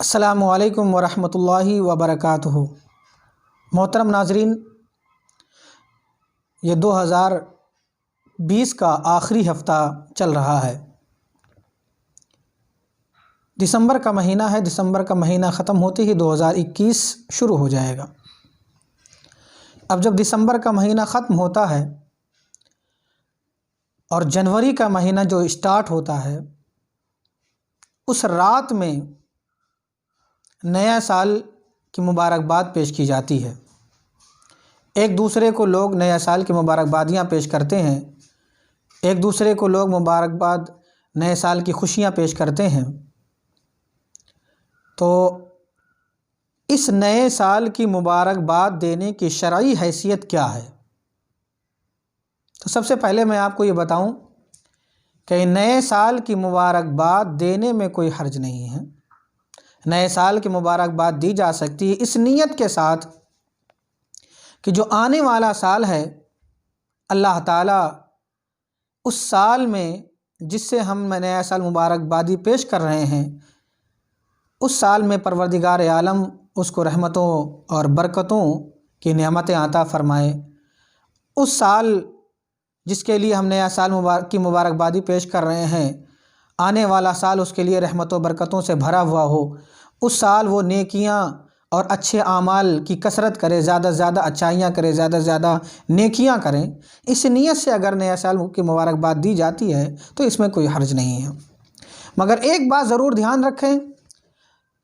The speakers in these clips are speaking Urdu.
السلام علیکم ورحمۃ اللہ وبرکاتہ۔ محترم ناظرین، یہ 2020 کا آخری ہفتہ چل رہا ہے۔ دسمبر کا مہینہ ہے۔ دسمبر کا مہینہ ختم ہوتے ہی 2021 شروع ہو جائے گا۔ اب جب دسمبر کا مہینہ ختم ہوتا ہے اور جنوری کا مہینہ جو اسٹارٹ ہوتا ہے، اس رات میں نیا سال کی مبارکباد پیش کی جاتی ہے۔ ایک دوسرے کو لوگ نیا سال کی مبارکبادیاں پیش کرتے ہیں، ایک دوسرے کو لوگ مبارکباد نئے سال کی خوشیاں پیش کرتے ہیں۔ تو اس نئے سال کی مبارکباد دینے کی شرعی حیثیت کیا ہے؟ تو سب سے پہلے میں آپ کو یہ بتاؤں کہ نئے سال کی مبارکباد دینے میں کوئی حرج نہیں ہے۔ نئے سال کی مبارکباد دی جا سکتی ہے اس نیت کے ساتھ کہ جو آنے والا سال ہے، اللہ تعالیٰ اس سال میں جس سے ہم نیا سال مبارکبادی پیش کر رہے ہیں، اس سال میں پروردگار عالم اس کو رحمتوں اور برکتوں کی نعمتیں عطا فرمائے۔ اس سال جس کے لیے ہم نیا سال کی مبارکبادی پیش کر رہے ہیں، آنے والا سال اس کے لیے رحمتوں و برکتوں سے بھرا ہوا ہو۔ اس سال وہ نیکیاں اور اچھے اعمال کی کثرت کرے، زیادہ سے زیادہ اچھائیاں کرے، زیادہ سے زیادہ نیکیاں کریں۔ اس نیت سے اگر نیا سال کی مبارکباد دی جاتی ہے تو اس میں کوئی حرج نہیں ہے۔ مگر ایک بات ضرور دھیان رکھیں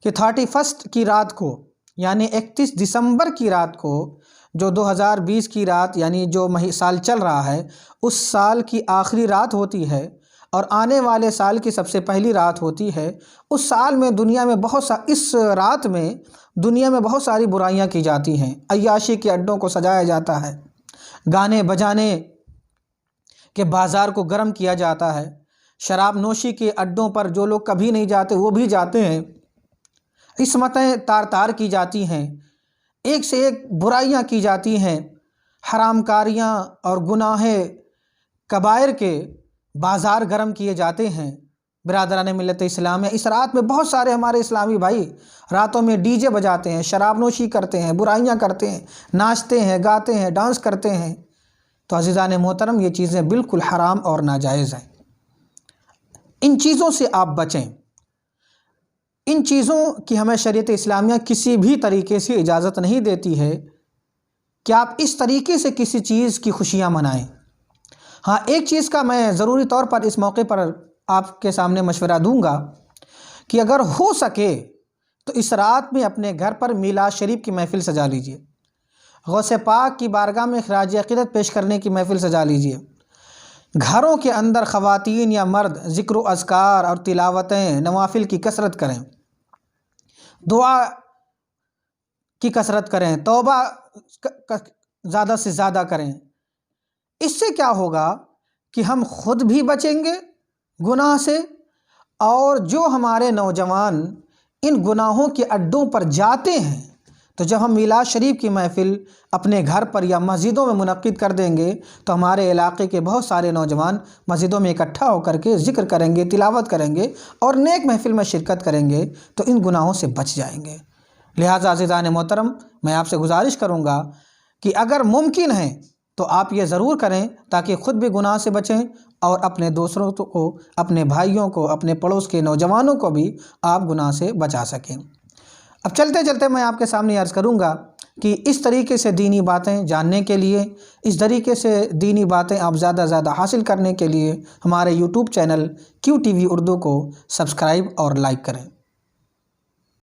کہ 31 کی رات کو، یعنی 31 دسمبر کی رات کو، جو 2020 کی رات یعنی جو سال چل رہا ہے، اس سال کی آخری رات ہوتی ہے اور آنے والے سال کی سب سے پہلی رات ہوتی ہے۔ اس سال میں اس رات میں دنیا میں بہت ساری برائیاں کی جاتی ہیں۔ عیاشی کے اڈوں کو سجایا جاتا ہے، گانے بجانے کے بازار کو گرم کیا جاتا ہے، شراب نوشی کے اڈوں پر جو لوگ کبھی نہیں جاتے وہ بھی جاتے ہیں، عصمتیں تار تار کی جاتی ہیں، ایک سے ایک برائیاں کی جاتی ہیں، حرام کاریاں اور گناہ کبائر کے بازار گرم کیے جاتے ہیں۔ برادران ملت اسلام ہے، اس رات میں بہت سارے ہمارے اسلامی بھائی راتوں میں ڈی جے بجاتے ہیں، شراب نوشی کرتے ہیں، برائیاں کرتے ہیں، ناچتے ہیں، گاتے ہیں، ڈانس کرتے ہیں۔ تو عزیزان محترم، یہ چیزیں بالکل حرام اور ناجائز ہیں۔ ان چیزوں سے آپ بچیں۔ ان چیزوں کی ہمیں شریعت اسلامیہ کسی بھی طریقے سے اجازت نہیں دیتی ہے کہ آپ اس طریقے سے کسی چیز کی خوشیاں منائیں۔ ہاں، ایک چیز کا میں ضروری طور پر اس موقع پر آپ کے سامنے مشورہ دوں گا کہ اگر ہو سکے تو اس رات میں اپنے گھر پر میلاد شریف کی محفل سجا لیجئے، غوث پاک کی بارگاہ میں خراج عقیدت پیش کرنے کی محفل سجا لیجئے۔ گھروں کے اندر خواتین یا مرد ذکر و اذکار اور تلاوتیں، نوافل کی کثرت کریں، دعا کی کثرت کریں، توبہ زیادہ سے زیادہ کریں۔ اس سے کیا ہوگا کہ ہم خود بھی بچیں گے گناہ سے، اور جو ہمارے نوجوان ان گناہوں کے اڈوں پر جاتے ہیں، تو جب ہم میلاد شریف کی محفل اپنے گھر پر یا مسجدوں میں منعقد کر دیں گے تو ہمارے علاقے کے بہت سارے نوجوان مسجدوں میں اکٹھا ہو کر کے ذکر کریں گے، تلاوت کریں گے اور نیک محفل میں شرکت کریں گے، تو ان گناہوں سے بچ جائیں گے۔ لہٰذا عزیزان محترم، میں آپ سے گزارش کروں گا کہ اگر ممکن ہے تو آپ یہ ضرور کریں تاکہ خود بھی گناہ سے بچیں اور اپنے دوسروں کو، اپنے بھائیوں کو، اپنے پڑوس کے نوجوانوں کو بھی آپ گناہ سے بچا سکیں۔ اب چلتے چلتے میں آپ کے سامنے عرض کروں گا کہ اس طریقے سے دینی باتیں جاننے کے لیے، اس طریقے سے دینی باتیں آپ زیادہ سے زیادہ حاصل کرنے کے لیے ہمارے YouTube چینل QTV اردو کو سبسکرائب اور لائک کریں۔